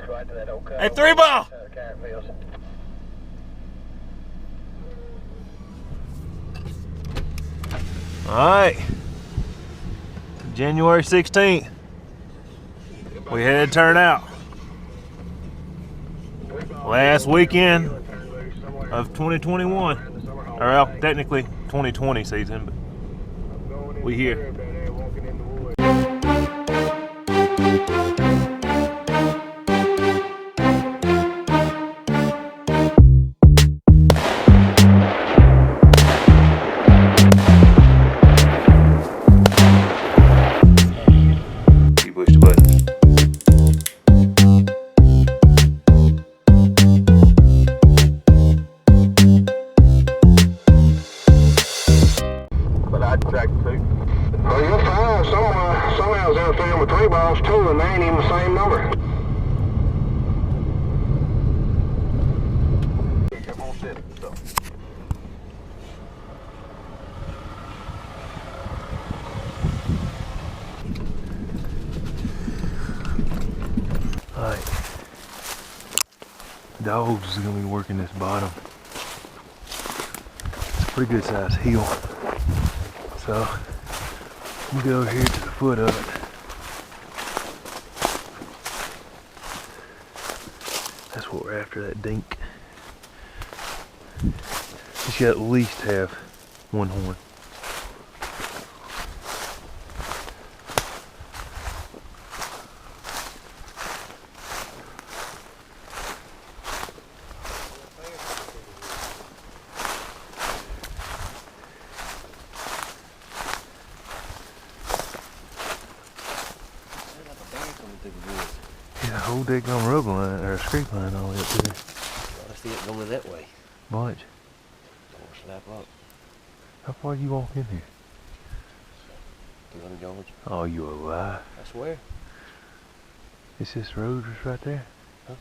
Hey, 3-ball! Alright. January 16th. We had turnout. Last weekend of 2021. Or well, technically 2020 season, but we here. You push the button. But I'd track two. Well, you'll find somewhere's out there with 3 balls too, and they ain't even the same number. Come on, sit. So. Alright. Dogs is gonna be working this bottom. It's a pretty good sized hill. So I'm gonna go over here to the foot of it. That's what we're after, that dink. You should at least have one horn. Yeah, the whole daggone rub line, or scrape line all the way up there. I see it going that way. Watch. Don't slap up. How far you walk in here? 200 yards. Oh, you a lie. I swear. It's this road just right there. Huh?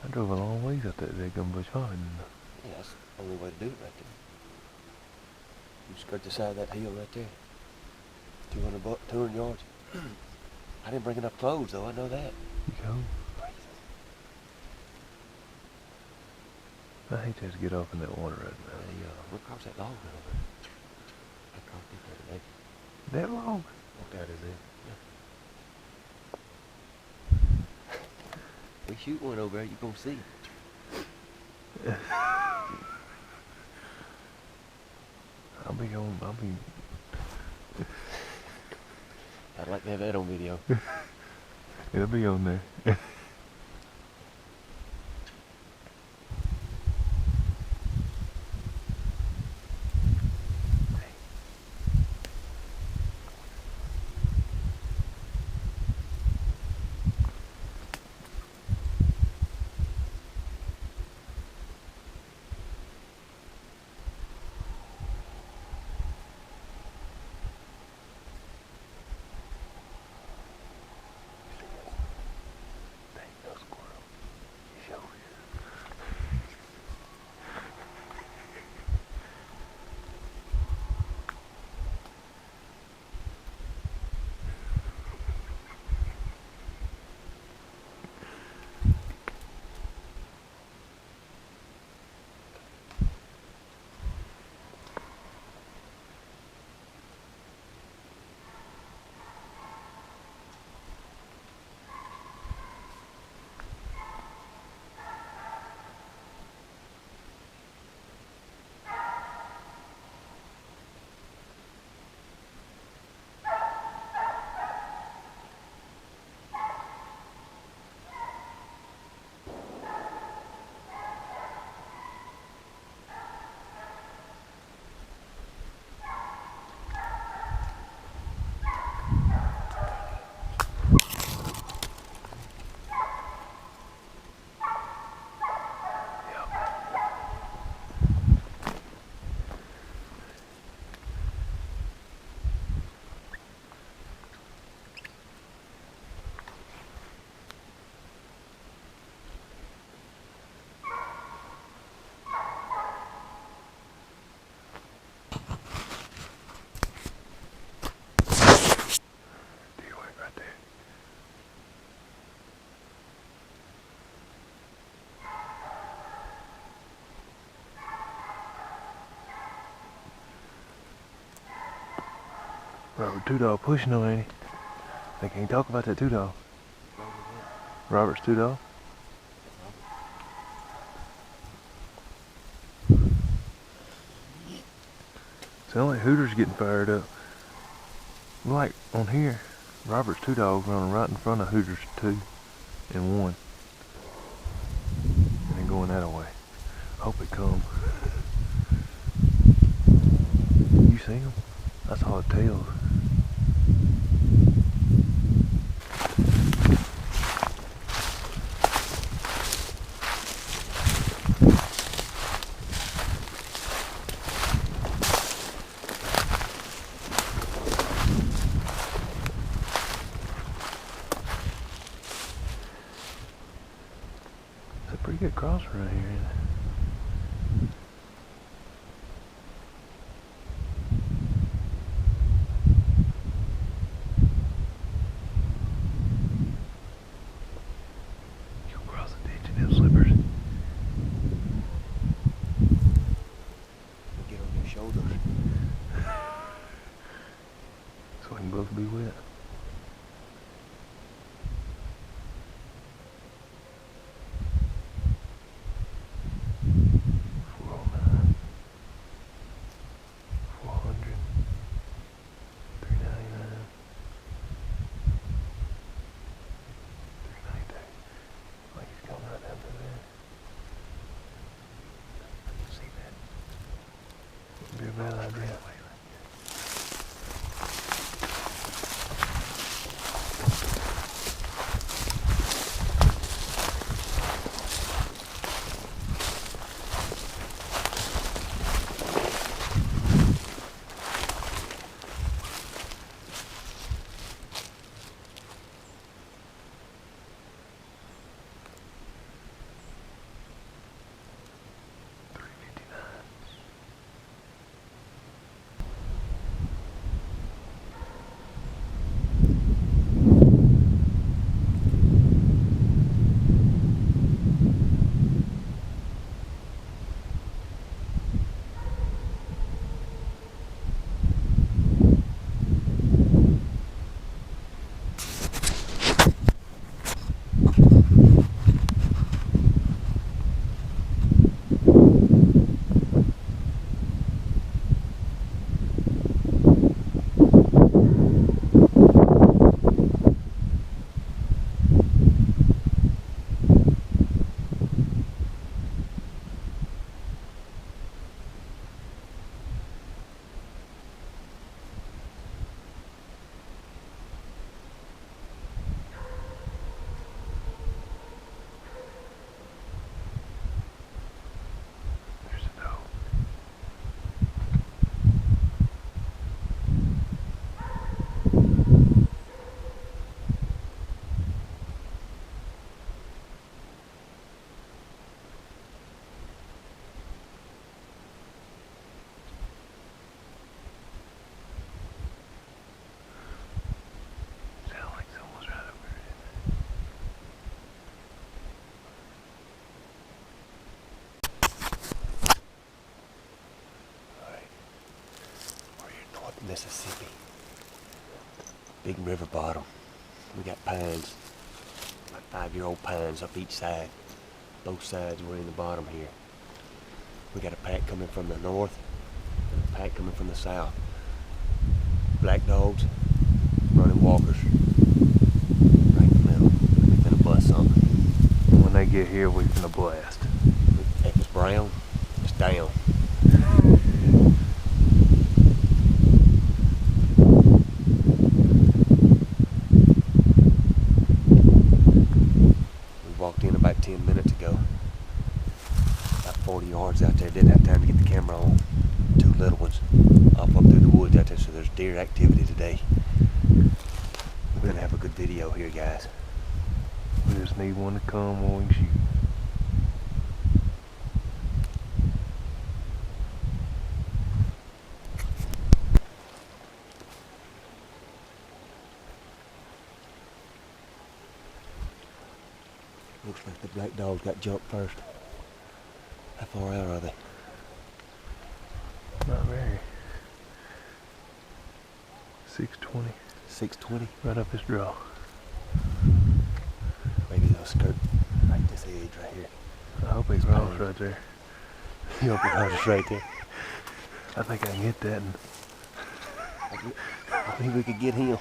I drove a long ways up that daggone bush hog. Yeah, that's the only way to do it right there. You skirt the side of that hill right there. 200 yards. I didn't bring enough clothes though, I know that. You go. I hate to have to get off in that water right now. We'll cross that log right over there. I crossed it there today. That long? Walked out of there. Yeah. We shoot one over there, you gonna see. I'll be. I'd like to have that on video. It'll be on there. Robert Two Dog pushing him, ain't he? They can't talk about that Two Dog. Robert's Two Dog. Sound like Hooter's getting fired up. Like on here, Robert's Two Dog running right in front of Hooter's 2 and 1. And then going that way. Hope it come. You see him? I saw the tails. It's a pretty good cross around here, ain't it? You'll cross the ditch in them slippers. Get on your shoulders. So we can both be wet. Be a bad idea. There's a dog. Sound like someone's right over there. Alright. We're here in North Mississippi. Big river bottom. We got pines. Like 5-year-old pines up each side. Both sides we're in the bottom here. We got a pack coming from the north and a pack coming from the south. Black dogs running walkers. Right in the middle. We finna bust something. When they get here, we finna blast. If it's brown, it's down. We walked in about 10 minutes ago. About 40 yards out there. Didn't have time to get the camera on. 2 little ones off up through the woods out there, so there's deer activity today. We're gonna have a good video here, guys. We just need one to come while we can shoot. Looks like the black dogs got jumped first. How far out are they? Not very. 620. 620. Right up this draw. Maybe they'll skirt right this edge right here. I hope he rolls right there. You hope it holds right there. I think I can get that, and I think we could get him.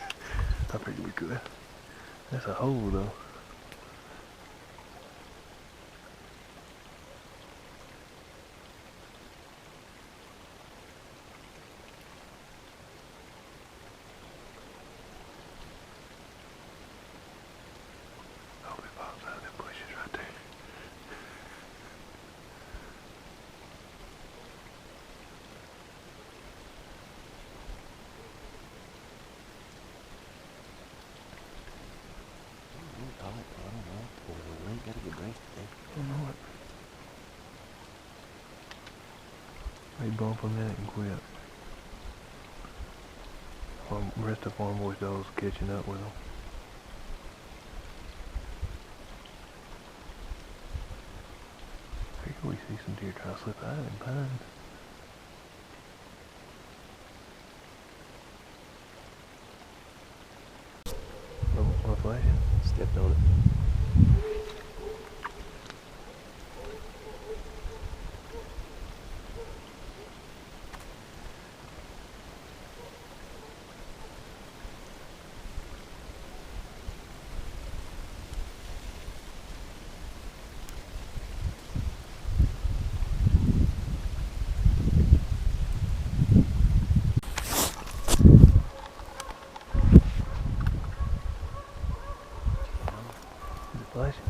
I figured we could. That's a hole though. Hope he pops out of them bushes right there. I don't know. We ain't got a good drink today. I don't know it. They bump a minute and quit. The rest of Farm Boys dogs catching up with them. Here we see some deer try to slip out of them pines. What flashing? Stepped on it. Is it flashing?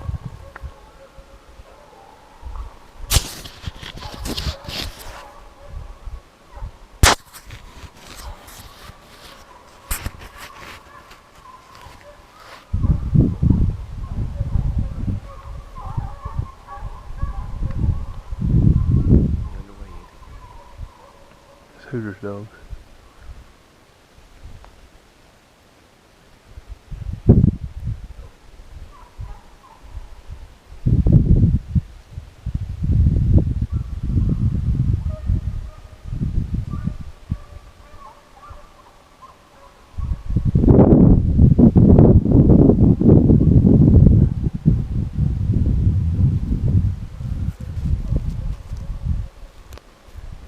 It's Hooters dogs.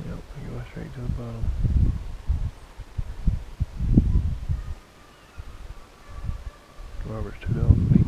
Yep, we go straight to the bottom. Robert's 2 dogs.